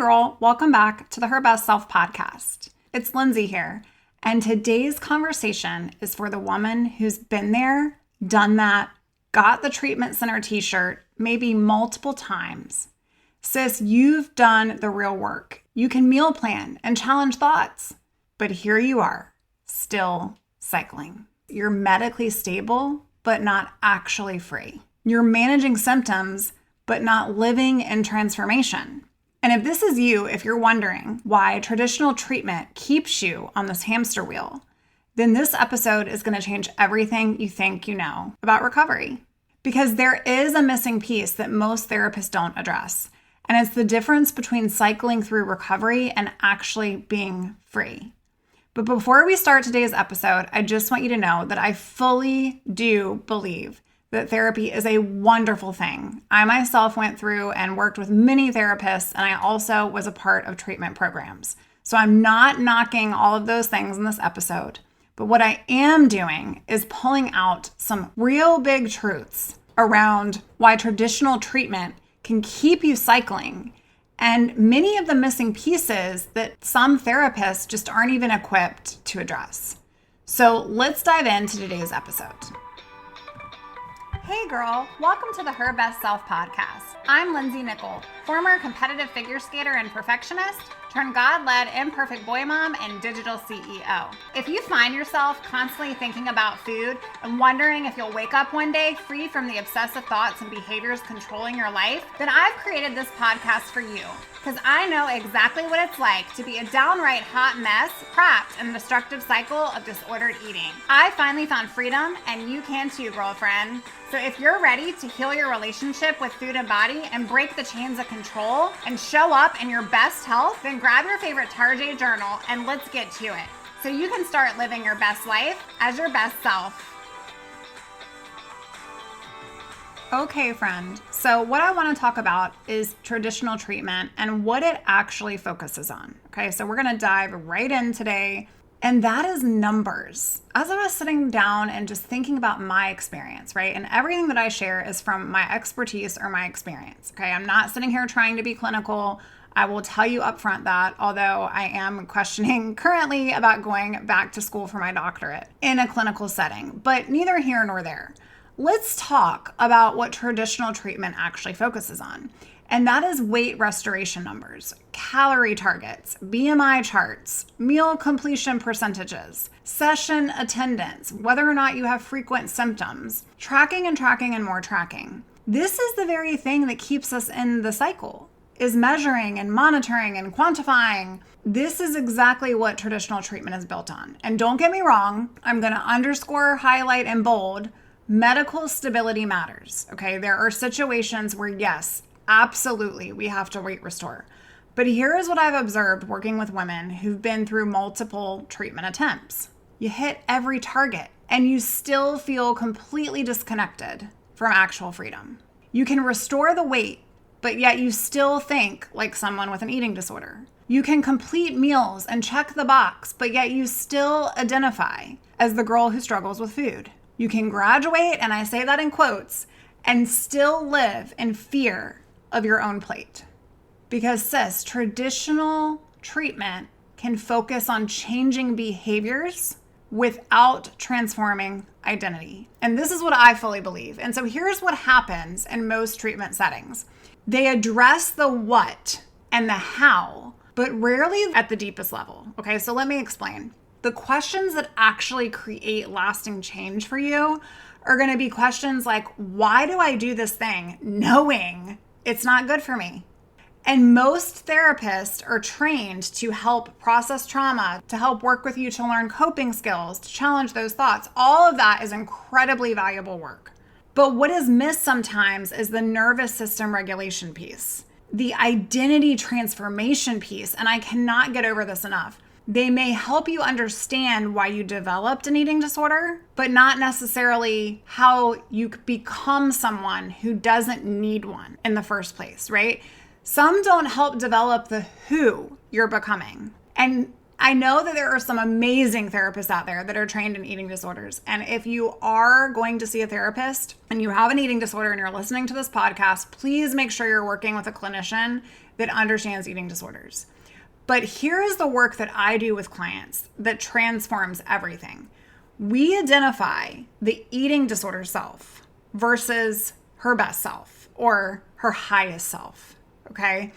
girl, welcome back to the Her Best Self podcast. It's Lindsay here, and today's conversation is for the woman who's been there, done that, got the treatment center t-shirt maybe multiple times. Sis, you've done the real work. You can meal plan and challenge thoughts, but here you are, still cycling. You're medically stable, but not actually free. You're managing symptoms, but not living in transformation. And if this is you, if you're wondering why traditional treatment keeps you on this hamster wheel, then this episode is going to change everything you think you know about recovery. Because there is a missing piece that most therapists don't address, and it's the difference between cycling through recovery and actually being free. But before we start today's episode, I just want you to know that I fully do believe that therapy is a wonderful thing. I myself went through and worked with many therapists, and I also was a part of treatment programs. So I'm not knocking all of those things in this episode, but what I am doing is pulling out some real big truths around why traditional treatment can keep you cycling, and many of the missing pieces that some therapists just aren't even equipped to address. So let's dive into today's episode. Hey girl, welcome to the Her Best Self podcast. I'm Lindsay Nickel, former competitive figure skater and perfectionist, turned God-led imperfect boy mom and digital CEO. If you find yourself constantly thinking about food and wondering if you'll wake up one day free from the obsessive thoughts and behaviors controlling your life, then I've created this podcast for you. Because I know exactly what it's like to be a downright hot mess, trapped in a destructive cycle of disordered eating. I finally found freedom, and you can too, girlfriend. So if you're ready to heal your relationship with food and body and break the chains of control and show up in your best health, then grab your favorite Tarjay journal and let's get to it. So you can start living your best life as your best self. Okay, friend. So what I want to talk about is traditional treatment and what it actually focuses on. Okay, so we're going to dive right in today, and that is numbers. As I was sitting down and just thinking about my experience, right? And everything that I share is from my expertise or my experience. Okay, I'm not sitting here trying to be clinical. I will tell you upfront that, although I am questioning currently about going back to school for my doctorate in a clinical setting, but neither here nor there. Let's talk about what traditional treatment actually focuses on. And that is weight restoration numbers, calorie targets, BMI charts, meal completion percentages, session attendance, whether or not you have frequent symptoms, tracking and more tracking. This is the very thing that keeps us in the cycle, is measuring and monitoring and quantifying. This is exactly what traditional treatment is built on. And don't get me wrong, I'm going to underscore, highlight, and bold, medical stability matters. Okay, there are situations where yes, absolutely, we have to weight restore. But here is what I've observed working with women who've been through multiple treatment attempts. You hit every target and you still feel completely disconnected from actual freedom. You can restore the weight, but yet you still think like someone with an eating disorder. You can complete meals and check the box, but yet you still identify as the girl who struggles with food. You can graduate, and I say that in quotes, and still live in fear of your own plate. Because sis, traditional treatment can focus on changing behaviors without transforming identity. And this is what I fully believe. And so here's what happens in most treatment settings. They address the what and the how, but rarely at the deepest level. Okay, so let me explain. The questions that actually create lasting change for you are going to be questions like, why do I do this thing knowing it's not good for me? And most therapists are trained to help process trauma, to help work with you to learn coping skills, to challenge those thoughts. All of that is incredibly valuable work. But what is missed sometimes is the nervous system regulation piece, the identity transformation piece, and I cannot get over this enough. They may help you understand why you developed an eating disorder, but not necessarily how you become someone who doesn't need one in the first place, right? Some don't help develop the who you're becoming. And I know that there are some amazing therapists out there that are trained in eating disorders. And if you are going to see a therapist and you have an eating disorder and you're listening to this podcast, please make sure you're working with a clinician that understands eating disorders. But here is the work that I do with clients that transforms everything. We identify the eating disorder self versus her best self or her highest self, okay?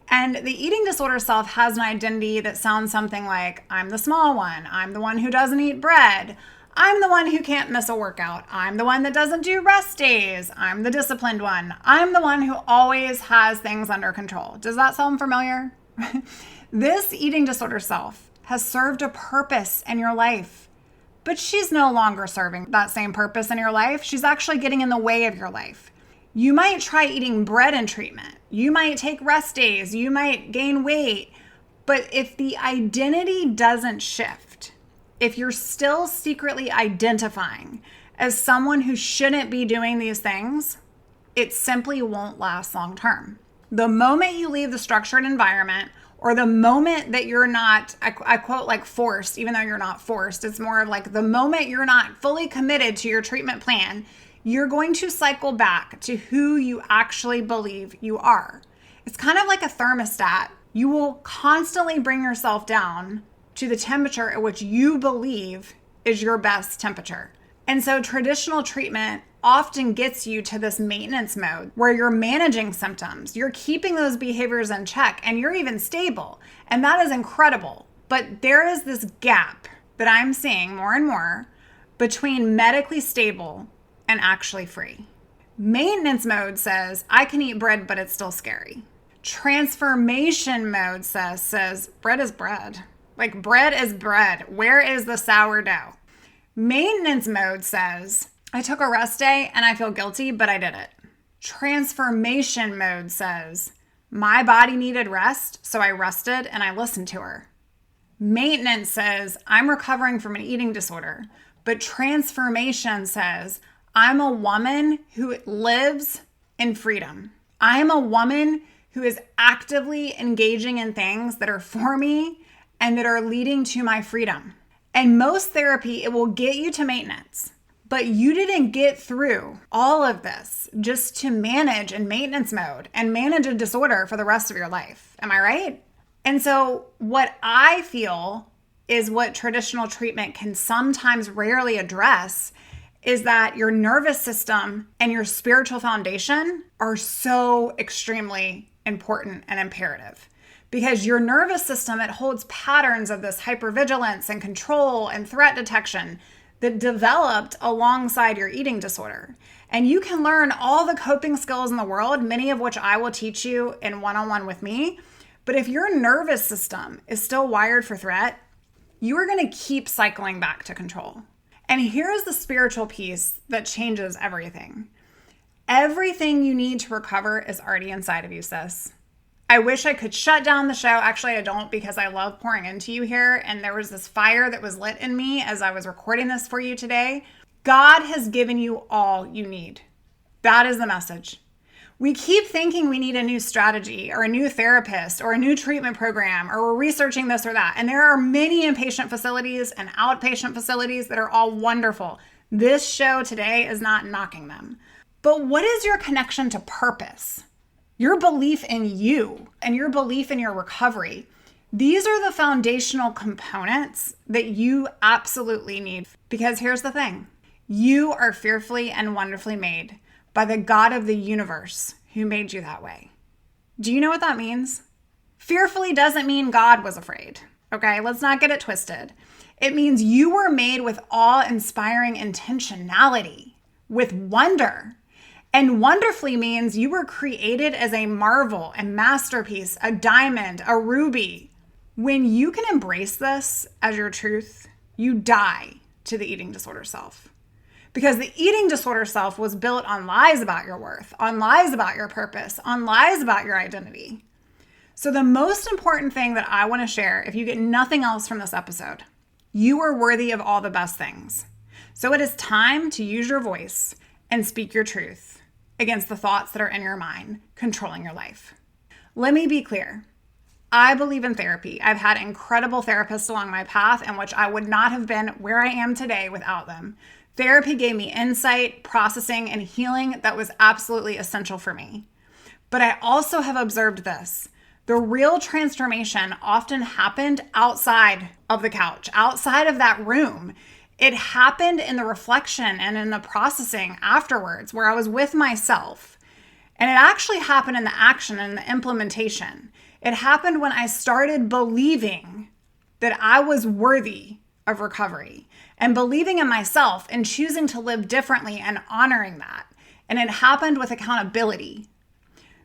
And the eating disorder self has an identity that sounds something like, I'm the small one, I'm the one who doesn't eat bread, I'm the one who can't miss a workout, I'm the one that doesn't do rest days, I'm the disciplined one, I'm the one who always has things under control. Does that sound familiar? This eating disorder self has served a purpose in your life, but she's no longer serving that same purpose in your life. She's actually getting in the way of your life. You might try eating bread in treatment. You might take rest days. You might gain weight. But if the identity doesn't shift, if you're still secretly identifying as someone who shouldn't be doing these things, it simply won't last long term. The moment you leave the structured environment, or the moment that you're not, I quote like forced, even though you're not forced, it's more of like the moment you're not fully committed to your treatment plan, you're going to cycle back to who you actually believe you are. It's kind of like a thermostat. You will constantly bring yourself down to the temperature at which you believe is your best temperature. And so traditional treatment often gets you to this maintenance mode where you're managing symptoms, you're keeping those behaviors in check, and you're even stable. And that is incredible. But there is this gap that I'm seeing more and more between medically stable and actually free. Maintenance mode says, I can eat bread, but it's still scary. Transformation mode says bread is bread. Like bread is bread. Where is the sourdough? Maintenance mode says, I took a rest day and I feel guilty, but I did it. Transformation mode says, my body needed rest, so I rested and I listened to her. Maintenance says, I'm recovering from an eating disorder, but transformation says, I'm a woman who lives in freedom. I'm a woman who is actively engaging in things that are for me and that are leading to my freedom. And most therapy, it will get you to maintenance. But you didn't get through all of this just to manage in maintenance mode and manage a disorder for the rest of your life. Am I right? And so what I feel is what traditional treatment can sometimes rarely address is that your nervous system and your spiritual foundation are so extremely important and imperative. Because your nervous system, it holds patterns of this hypervigilance and control and threat detection that developed alongside your eating disorder. And you can learn all the coping skills in the world, many of which I will teach you in one-on-one with me. But if your nervous system is still wired for threat, you are going to keep cycling back to control. And here's the spiritual piece that changes everything. Everything you need to recover is already inside of you, sis. I wish I could shut down the show. Actually, I don't, because I love pouring into you here. And there was this fire that was lit in me as I was recording this for you today. God has given you all you need. That is the message. We keep thinking we need a new strategy or a new therapist or a new treatment program, or we're researching this or that. And there are many inpatient facilities and outpatient facilities that are all wonderful. This show today is not knocking them. But what is your connection to purpose? Your belief in you and your belief in your recovery. These are the foundational components that you absolutely need. Because here's the thing. You are fearfully and wonderfully made by the God of the universe who made you that way. Do you know what that means? Fearfully doesn't mean God was afraid. Okay, let's not get it twisted. It means you were made with awe-inspiring intentionality, with wonder. And wonderfully means you were created as a marvel, a masterpiece, a diamond, a ruby. When you can embrace this as your truth, you die to the eating disorder self. Because the eating disorder self was built on lies about your worth, on lies about your purpose, on lies about your identity. So the most important thing that I want to share, if you get nothing else from this episode, you are worthy of all the best things. So it is time to use your voice and speak your truth against the thoughts that are in your mind, controlling your life. Let me be clear. I believe in therapy. I've had incredible therapists along my path, in which I would not have been where I am today without them. Therapy gave me insight, processing, and healing that was absolutely essential for me. But I also have observed this. The real transformation often happened outside of the couch, outside of that room. It happened in the reflection and in the processing afterwards, where I was with myself. And it actually happened in the action and the implementation. It happened when I started believing that I was worthy of recovery and believing in myself and choosing to live differently and honoring that. And it happened with accountability,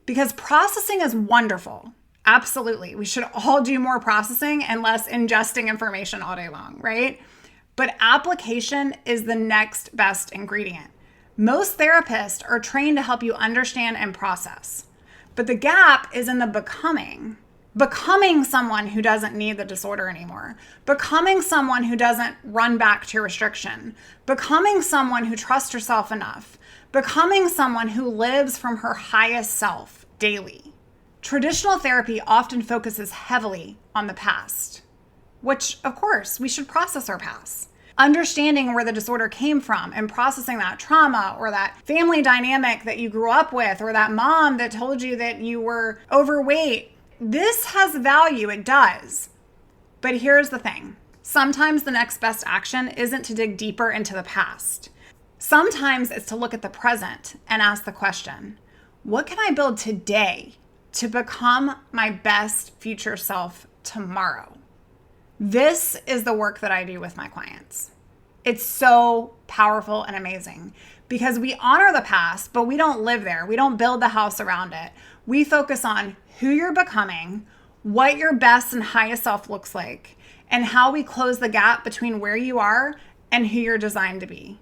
because processing is wonderful. Absolutely. We should all do more processing and less ingesting information all day long, right? But application is the next best ingredient. Most therapists are trained to help you understand and process. But the gap is in the becoming. Becoming someone who doesn't need the disorder anymore. Becoming someone who doesn't run back to restriction. Becoming someone who trusts herself enough. Becoming someone who lives from her highest self daily. Traditional therapy often focuses heavily on the past, which, of course, we should process our past. Understanding where the disorder came from and processing that trauma or that family dynamic that you grew up with or that mom that told you that you were overweight. This has value, it does. But here's the thing. Sometimes the next best action isn't to dig deeper into the past. Sometimes it's to look at the present and ask the question, what can I build today to become my best future self tomorrow? This is the work that I do with my clients. It's so powerful and amazing because we honor the past, but we don't live there. We don't build the house around it. We focus on who you're becoming, what your best and highest self looks like, and how we close the gap between where you are and who you're designed to be.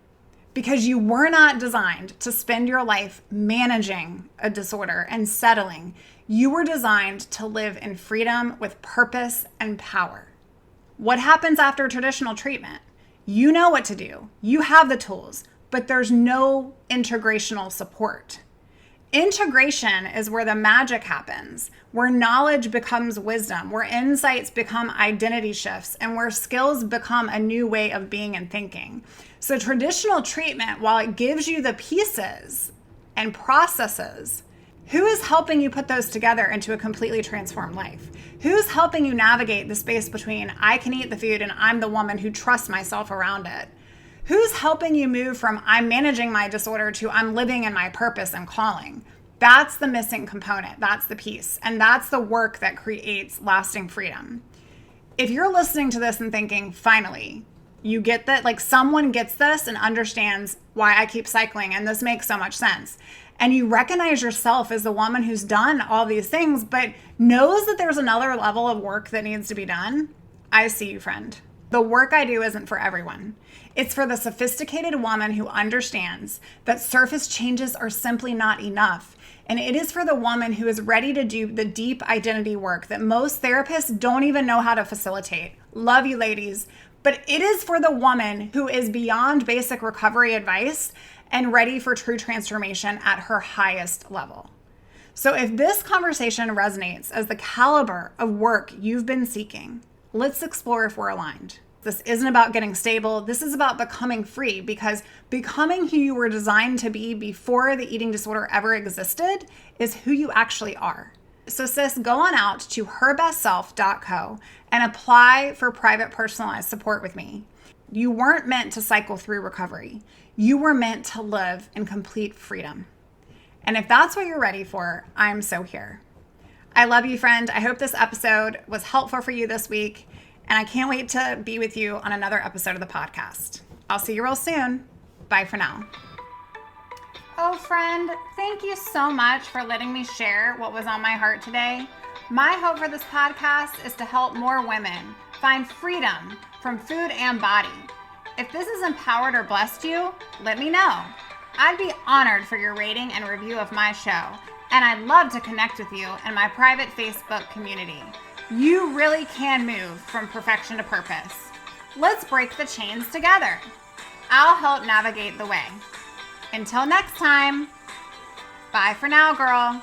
Because you were not designed to spend your life managing a disorder and settling. You were designed to live in freedom with purpose and power. What happens after traditional treatment? You know what to do. You have the tools, but there's no integrational support. Integration is where the magic happens, where knowledge becomes wisdom, where insights become identity shifts, and where skills become a new way of being and thinking. So traditional treatment, while it gives you the pieces and processes, who is helping you put those together into a completely transformed life? Who's helping you navigate the space between I can eat the food and I'm the woman who trusts myself around it? Who's helping you move from I'm managing my disorder to I'm living in my purpose and calling? That's the missing component. That's the piece. And that's the work that creates lasting freedom. If you're listening to this and thinking, finally, you get that, like someone gets this and understands why I keep cycling and this makes so much sense. And you recognize yourself as the woman who's done all these things, but knows that there's another level of work that needs to be done. I see you, friend. The work I do isn't for everyone. It's for the sophisticated woman who understands that surface changes are simply not enough. And it is for the woman who is ready to do the deep identity work that most therapists don't even know how to facilitate. Love you, ladies. But it is for the woman who is beyond basic recovery advice and ready for true transformation at her highest level. So if this conversation resonates as the caliber of work you've been seeking, let's explore if we're aligned. This isn't about getting stable. This is about becoming free, because becoming who you were designed to be before the eating disorder ever existed is who you actually are. So sis, go on out to herbestself.co and apply for private personalized support with me. You weren't meant to cycle through recovery. You were meant to live in complete freedom. And if that's what you're ready for, I'm so here. I love you, friend. I hope this episode was helpful for you this week, and I can't wait to be with you on another episode of the podcast. I'll see you real soon. Bye for now. Oh, friend, thank you so much for letting me share what was on my heart today. My hope for this podcast is to help more women find freedom from food and body. If this has empowered or blessed you, let me know. I'd be honored for your rating and review of my show, and I'd love to connect with you in my private Facebook community. You really can move from perfection to purpose. Let's break the chains together. I'll help navigate the way. Until next time, bye for now, girl.